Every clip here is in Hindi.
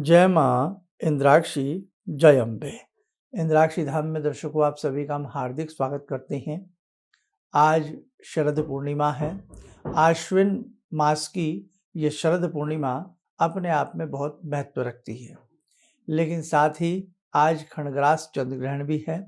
जय माँ इंद्राक्षी, जय अम्बे। इंद्राक्षी धाम में दर्शकों आप सभी का हम हार्दिक स्वागत करते हैं। आज शरद पूर्णिमा है। आश्विन मास की ये शरद पूर्णिमा अपने आप में बहुत महत्व रखती है, लेकिन साथ ही आज खंडग्रास चंद्र ग्रहण भी है।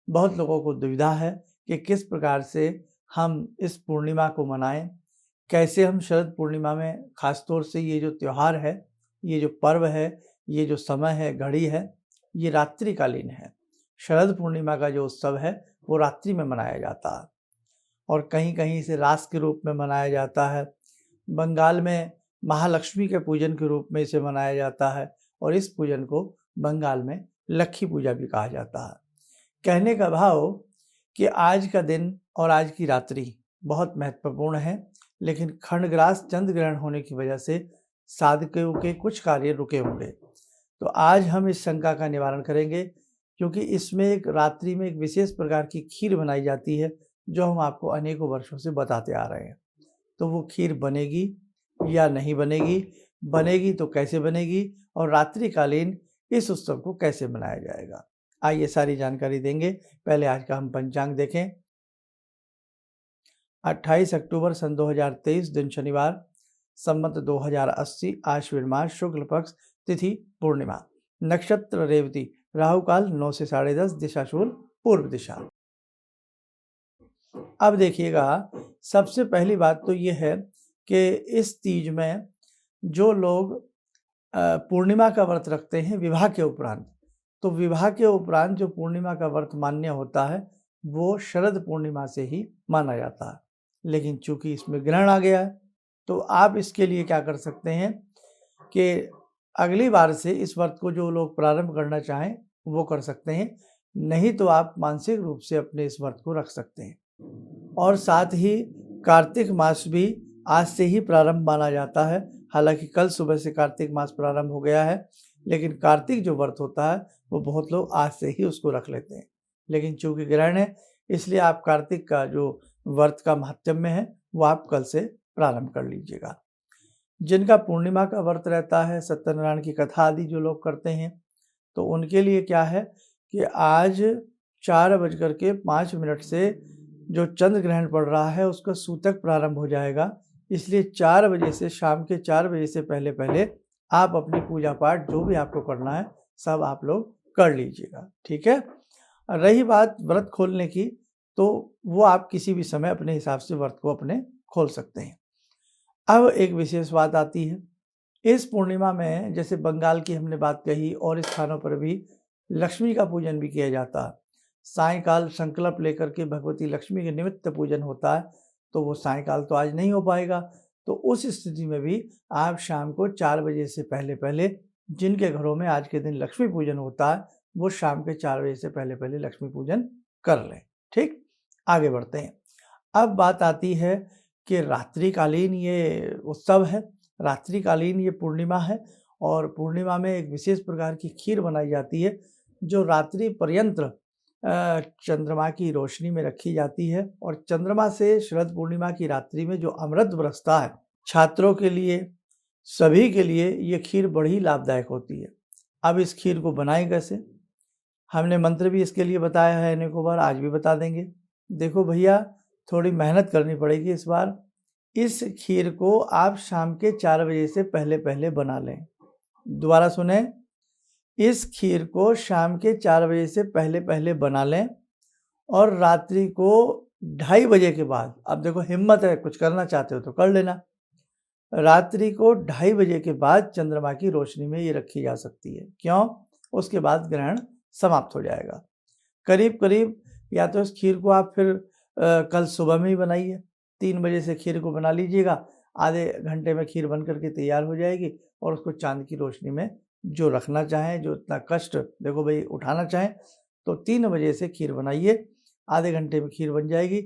बहुत लोगों को दुविधा है कि किस प्रकार से हम इस पूर्णिमा को मनाएं, कैसे हम शरद पूर्णिमा में खासतौर से ये जो त्यौहार है, ये जो पर्व है, ये जो समय है, घड़ी है, ये रात्रिकालीन है। शरद पूर्णिमा का जो उत्सव है वो रात्रि में मनाया जाता है और कहीं कहीं इसे रास के रूप में मनाया जाता है। बंगाल में महालक्ष्मी के पूजन के रूप में इसे मनाया जाता है और इस पूजन को बंगाल में लक्ष्मी पूजा भी कहा जाता है। कहने का भाव कि आज का दिन और आज की रात्रि बहुत महत्वपूर्ण है, लेकिन खंडग्रास चंद्र ग्रहण होने की वजह से साधकों के कुछ कार्य रुके होंगे। तो आज हम इस शंका का निवारण करेंगे, क्योंकि इसमें एक रात्रि में एक विशेष प्रकार की खीर बनाई जाती है जो हम आपको अनेकों वर्षों से बताते आ रहे हैं। तो वो खीर बनेगी या नहीं बनेगी, बनेगी तो कैसे बनेगी और रात्रिकालीन इस उत्सव को कैसे मनाया जाएगा, आइए सारी जानकारी देंगे। पहले आज का हम पंचांग देखें। 28 अक्टूबर सन 2023 दिन शनिवार, संवत 2080, आश्विन मास, शुक्ल पक्ष, तिथि पूर्णिमा, नक्षत्र रेवती, राहु काल 9 से 10:30, दिशा शूल पूर्व दिशा। अब देखिएगा, सबसे पहली बात तो ये है कि इस तीज में जो लोग पूर्णिमा का व्रत रखते हैं विवाह के उपरांत, तो विवाह के उपरांत जो पूर्णिमा का व्रत मान्य होता है वो शरद पूर्णिमा से ही माना जाता है। लेकिन चूंकि इसमें ग्रहण आ गया है तो आप इसके लिए क्या कर सकते हैं कि अगली बार से इस व्रत को जो लोग प्रारंभ करना चाहें वो कर सकते हैं, नहीं तो आप मानसिक रूप से अपने इस व्रत को रख सकते हैं। और साथ ही कार्तिक मास भी आज से ही प्रारंभ माना जाता है। हालांकि कल सुबह से कार्तिक मास प्रारंभ हो गया है, लेकिन कार्तिक जो व्रत होता है वो बहुत लोग आज से ही उसको रख लेते हैं। लेकिन चूंकि ग्रहण है इसलिए आप कार्तिक का जो व्रत का महात्म्य है वो आप कल से प्रारंभ कर लीजिएगा। जिनका पूर्णिमा का व्रत रहता है, सत्यनारायण की कथा आदि जो लोग करते हैं, तो उनके लिए क्या है कि आज 4:05 से जो चंद्र ग्रहण पड़ रहा है उसका सूतक प्रारंभ हो जाएगा। इसलिए 4 बजे से, शाम के 4 बजे से पहले पहले आप अपनी पूजा पाठ जो भी आपको करना है सब आप लोग कर लीजिएगा, ठीक है। रही बात व्रत खोलने की, तो वो आप किसी भी समय अपने हिसाब से व्रत को अपने खोल सकते हैं। अब एक विशेष बात आती है, इस पूर्णिमा में जैसे बंगाल की हमने बात कही और स्थानों पर भी लक्ष्मी का पूजन भी किया जाता है। सायंकाल संकल्प लेकर के भगवती लक्ष्मी के निमित्त पूजन होता है, तो वो सायंकाल तो आज नहीं हो पाएगा। तो उस स्थिति में भी आप शाम को 4 बजे से पहले पहले, जिनके घरों में आज के दिन लक्ष्मी पूजन होता है, वो शाम के 4 बजे से पहले पहले लक्ष्मी पूजन कर लें। ठीक, आगे बढ़ते हैं। अब बात आती है कि रात्रिकालीन ये उत्सव है, रात्रिकालीन ये पूर्णिमा है और पूर्णिमा में एक विशेष प्रकार की खीर बनाई जाती है जो रात्रि पर्यंत चंद्रमा की रोशनी में रखी जाती है। और चंद्रमा से शरद पूर्णिमा की रात्रि में जो अमृत बरसता है, छात्रों के लिए, सभी के लिए ये खीर बड़ी लाभदायक होती है। अब इस खीर को बनाएं कैसे, हमने मंत्र भी इसके लिए बताया है अनेकों बार, आज भी बता देंगे। देखो भैया, थोड़ी मेहनत करनी पड़ेगी इस बार। इस खीर को आप शाम के 4 बजे से पहले पहले बना लें। दोबारा सुने, इस खीर को शाम के 4 बजे से पहले पहले बना लें और रात्रि को 2:30 बजे के बाद, अब देखो हिम्मत है, कुछ करना चाहते हो तो कर लेना, रात्रि को 2:30 बजे के बाद चंद्रमा की रोशनी में ये रखी जा सकती है। क्यों? उसके बाद ग्रहण समाप्त हो जाएगा। करीब करीब या तो इस खीर को आप फिर कल सुबह में ही बनाइए, 3 बजे से खीर को बना लीजिएगा, आधे घंटे में खीर बन करके तैयार हो जाएगी और उसको चांद की रोशनी में जो रखना चाहें, जो इतना कष्ट देखो भाई उठाना चाहें, तो 3 बजे से खीर बनाइए, आधे घंटे में खीर बन जाएगी।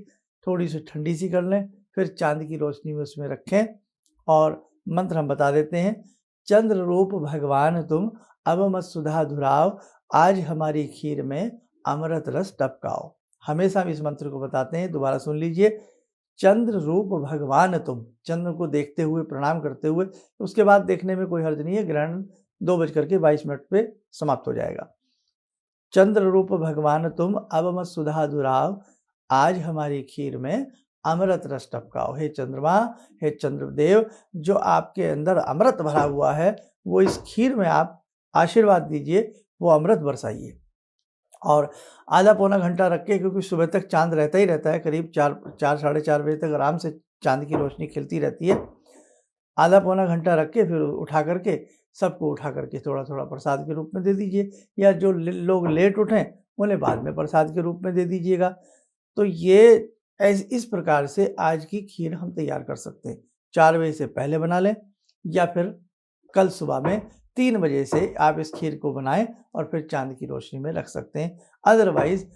थोड़ी सी ठंडी सी कर लें, फिर चांद की रोशनी में उसमें रखें और मंत्र हम बता देते हैं। चंद्र रूप भगवान तुम, अब मत सुधा धुराव, आज हमारी खीर में अमृत रस टपकाओ। हमेशा हम इस मंत्र को बताते हैं, दोबारा सुन लीजिए। चंद्र रूप भगवान तुम, चंद्र को देखते हुए प्रणाम करते हुए, उसके बाद देखने में कोई हर्ज नहीं है, ग्रहण 2:22 पे समाप्त हो जाएगा। चंद्र रूप भगवान तुम अब मत सुधा दुराव, आज हमारी खीर में अमृत रस टपकाओ। हे चंद्रमा, हे चंद्रदेव, जो आपके अंदर अमृत भरा हुआ है वो इस खीर में आप आशीर्वाद दीजिए, वो अमृत बरसाइए। और आधा पौना घंटा रख के, क्योंकि सुबह तक चांद रहता ही रहता है, करीब 4 साढ़े 4 बजे तक आराम से चांद की रोशनी खिलती रहती है। आधा पौना घंटा रख के फिर उठा करके सबको उठा करके थोड़ा थोड़ा प्रसाद के रूप में दे दीजिए, या जो लोग लेट उठें उन्हें बाद में प्रसाद के रूप में दे दीजिएगा। तो ये इस प्रकार से आज की खीर हम तैयार कर सकते हैं। 4 बजे से पहले बना लें, या फिर कल सुबह में 3 बजे से आप इस खीर को बनाएं और फिर चांद की रोशनी में रख सकते हैं। अदरवाइज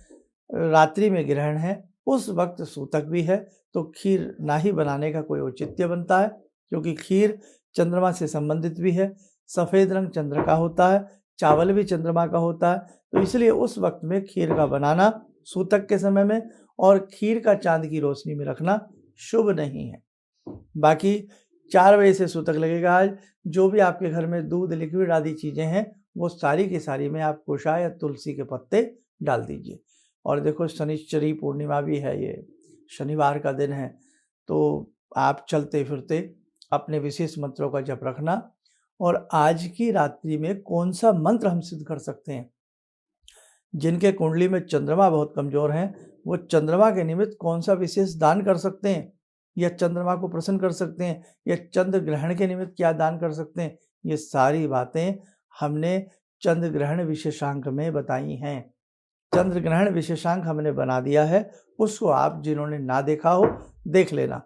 रात्रि में ग्रहण है, उस वक्त सूतक भी है, तो खीर ना ही बनाने का कोई औचित्य बनता है, क्योंकि खीर चंद्रमा से संबंधित भी है। सफ़ेद रंग चंद्र का होता है, चावल भी चंद्रमा का होता है, तो इसलिए उस वक्त में खीर का बनाना सूतक के समय में और खीर का चांद की रोशनी में रखना शुभ नहीं है। बाकी 4 बजे से सूतक लगेगा। आज जो भी आपके घर में दूध, लिक्विड आदि चीज़ें हैं, वो सारी की सारी में आप कुशा या तुलसी के पत्ते डाल दीजिए। और देखो शनिश्चरी पूर्णिमा भी है, ये शनिवार का दिन है, तो आप चलते फिरते अपने विशेष मंत्रों का जप रखना। और आज की रात्रि में कौन सा मंत्र हम सिद्ध कर सकते हैं, जिनके कुंडली में चंद्रमा बहुत कमज़ोर हैं, वो चंद्रमा के निमित्त कौन सा विशेष दान कर सकते हैं, या चंद्रमा को प्रसन्न कर सकते हैं, या चंद्र ग्रहण के निमित्त क्या दान कर सकते हैं, ये सारी बातें हमने चंद्र ग्रहण विशेषांक में बताई हैं। चंद्र ग्रहण विशेषांक हमने बना दिया है, उसको आप जिन्होंने ना देखा हो देख लेना।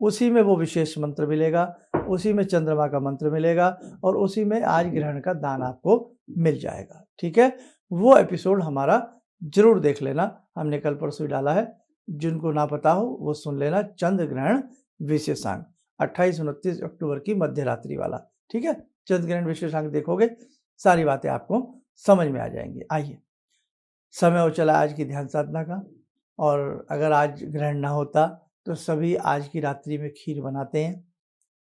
उसी में वो विशेष मंत्र मिलेगा, उसी में चंद्रमा का मंत्र मिलेगा, और उसी में आज ग्रहण का दान आपको मिल जाएगा। ठीक है, वो एपिसोड हमारा जरूर देख लेना, हमने कल परसों डाला है। जिनको ना पता हो वो सुन लेना, चंद्र ग्रहण विशेषांक 28-29 अक्टूबर की मध्य रात्रि वाला। ठीक है, चंद्र ग्रहण विशेषांक देखोगे सारी बातें आपको समझ में आ जाएंगी। आइए, समय हो चला आज की ध्यान साधना का, और अगर आज ग्रहण ना होता तो सभी आज की रात्रि में खीर बनाते हैं,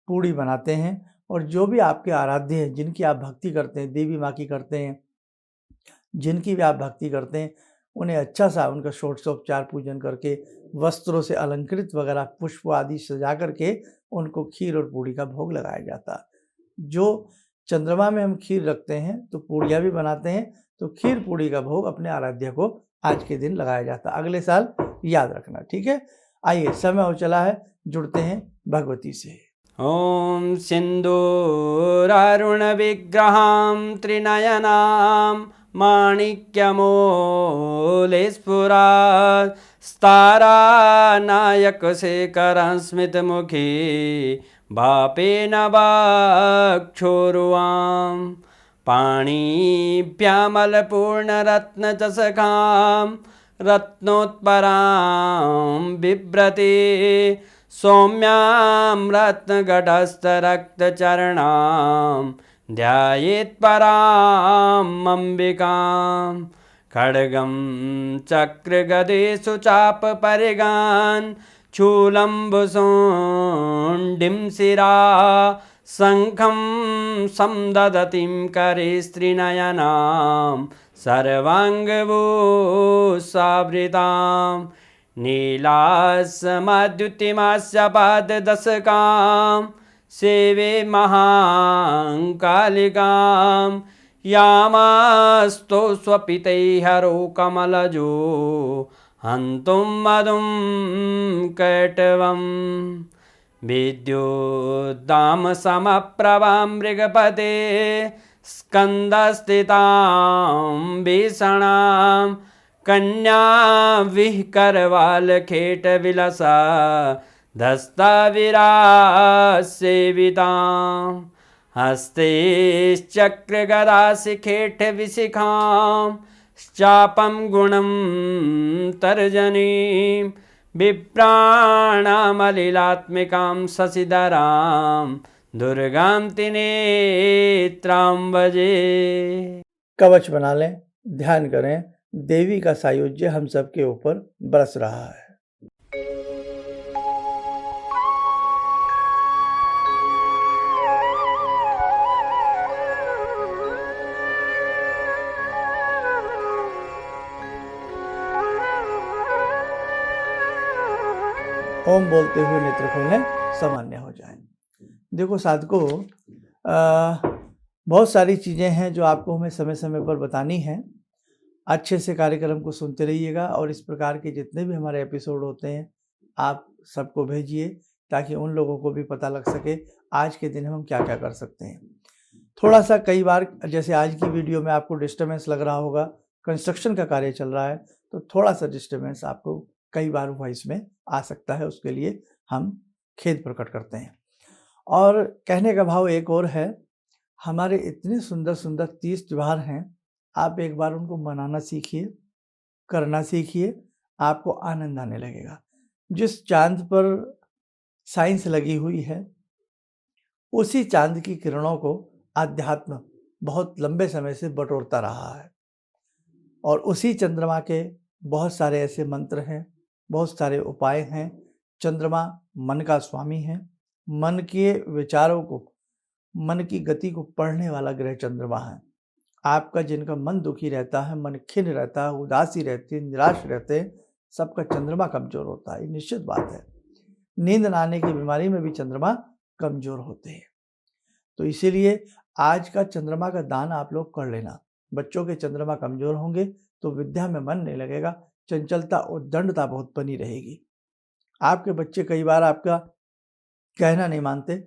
पूड़ी बनाते हैं, और जो भी आपके आराध्य हैं, जिनकी आप भक्ति करते हैं, देवी माँ की करते हैं, जिनकी भी आप भक्ति करते हैं, उन्हें अच्छा सा उनका षोडशोपचार पूजन करके वस्त्रों से अलंकृत वगैरह पुष्प आदि सजा करके उनको खीर और पूड़ी का भोग लगाया जाता है। जो चंद्रमा में हम खीर रखते हैं तो पूड़ियाँ भी बनाते हैं, तो खीर पूड़ी का भोग अपने आराध्य को आज के दिन लगाया जाता है। अगले साल याद रखना। ठीक है, आइए, समय हो चला है, जुड़ते हैं भगवती से। ओम सिंदूरारुण विग्रहां त्रिनयनां माणिक्यमूले स्फुरात् स्तारानायकशेखरं स्मितमुखी भापेन वक्षोरुवां पाणिभ्यामलपूर्णरत्नचषकां रत्नोत्परां बिभ्रति सौम्यां रत्नघटस्थरक्तचरणां ध्यायेत्पराम् अम्बिकां खड्गं चक्रगदेषु चापपरिगान् शूलम्बुशुण्डिं शिरा शङ्खं संदधतीं करे स्त्रीनयनां सर्वाङ्गभूषावृतां नीलासमद्युतिमास्य पाददशकां सेवे महाकालिकां यामास्तो स्वपितैहरो कमलजो हन्तुं मधुं कैटवं विद्युद्दामसमप्रभां मृगपते स्कन्दस्थितां भीषणां कन्या विहकरवालखेटविलसा धस्ताविरासेवितां हस्तैश्चक्रगदाशिखेटविशिखां चापं गुणं तर्जनीं विप्राणामलिलात्मिकां शशिधरां दुर्गां त्रिनेत्रां भजे। कवच बना लें, ध्यान करें, देवी का सायुज्य हम सबके ऊपर बरस रहा है। ओम बोलते हुए नेत्र खोलें, सामान्य हो जाएं। देखो साधकों, बहुत सारी चीज़ें हैं जो आपको हमें समय समय पर बतानी हैं। अच्छे से कार्यक्रम को सुनते रहिएगा और इस प्रकार के जितने भी हमारे एपिसोड होते हैं आप सबको भेजिए, ताकि उन लोगों को भी पता लग सके आज के दिन हम क्या क्या कर सकते हैं। थोड़ा सा कई बार जैसे आज की वीडियो में आपको डिस्टर्बेंस लग रहा होगा, कंस्ट्रक्शन का कार्य चल रहा है, तो थोड़ा सा डिस्टर्बेंस आपको कई बार वॉइस में आ सकता है, उसके लिए हम खेद प्रकट करते हैं। और कहने का भाव एक और है, हमारे इतने सुंदर सुंदर 30 त्योहार हैं, आप एक बार उनको मनाना सीखिए, करना सीखिए, आपको आनंद आने लगेगा। जिस चांद पर साइंस लगी हुई है, उसी चांद की किरणों को आध्यात्म बहुत लंबे समय से बटोरता रहा है और उसी चंद्रमा के बहुत सारे ऐसे मंत्र हैं, बहुत सारे उपाय हैं। चंद्रमा मन का स्वामी है, मन के विचारों को, मन की गति को पढ़ने वाला ग्रह चंद्रमा है। आपका जिनका मन दुखी रहता है, मन खिन्न रहता है, उदासी रहती है, निराश रहते हैं, सबका चंद्रमा कमजोर होता है, ये निश्चित बात है। नींद न आने की बीमारी में भी चंद्रमा कमजोर होते हैं। तो इसीलिए आज का चंद्रमा का दान आप लोग कर लेना। बच्चों के चंद्रमा कमजोर होंगे तो विद्या में मन नहीं लगेगा, चंचलता और दंडता बहुत बनी रहेगी। आपके बच्चे कई बार आपका कहना नहीं मानते,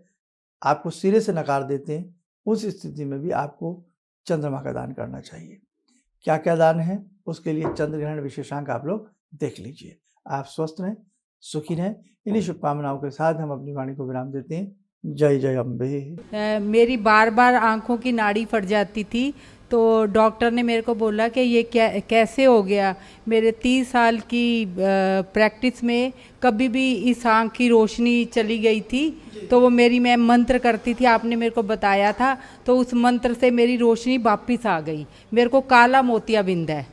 आपको सिरे से नकार देते हैं, उस स्थिति में भी आपको चंद्रमा का दान करना चाहिए। क्या क्या दान है, उसके लिए चंद्र ग्रहण विशेषांक आप लोग देख लीजिए। आप स्वस्थ रहें, सुखी रहें। इन्हीं शुभकामनाओं के साथ हम अपनी वाणी को विराम देते हैं। जय जय अम्बे। मेरी बार बार आंखों की नाड़ी फट जाती थी, तो डॉक्टर ने मेरे को बोला कि ये कैसे हो गया। मेरे 30 साल की प्रैक्टिस में कभी भी इस आँख की रोशनी चली गई थी, तो वो मैं मंत्र करती थी, आपने मेरे को बताया था, तो उस मंत्र से मेरी रोशनी वापस आ गई। मेरे को काला मोतियाबिंद है,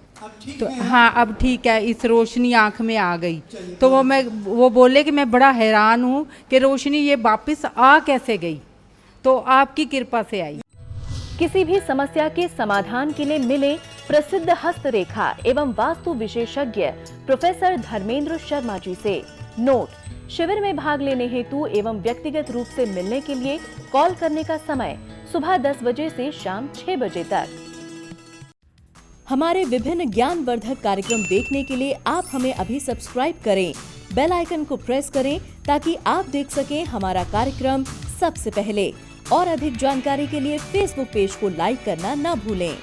तो हाँ अब ठीक है, इस रोशनी आँख में आ गई। तो वो बोले कि मैं बड़ा हैरान हूँ कि रोशनी ये वापस आ कैसे गई, तो आपकी कृपा से आई। किसी भी समस्या के समाधान के लिए मिले प्रसिद्ध हस्तरेखा एवं वास्तु विशेषज्ञ प्रोफेसर धर्मेंद्र शर्मा जी से। नोट: शिविर में भाग लेने हेतु एवं व्यक्तिगत रूप से मिलने के लिए कॉल करने का समय सुबह 10 बजे से शाम 6 बजे तक। हमारे विभिन्न ज्ञानवर्धक कार्यक्रम देखने के लिए आप हमें अभी सब्सक्राइब करें, बेल आइकन को प्रेस करें ताकि आप देख सकें हमारा कार्यक्रम सबसे पहले। और अधिक जानकारी के लिए फेसबुक पेज को लाइक करना न भूलें।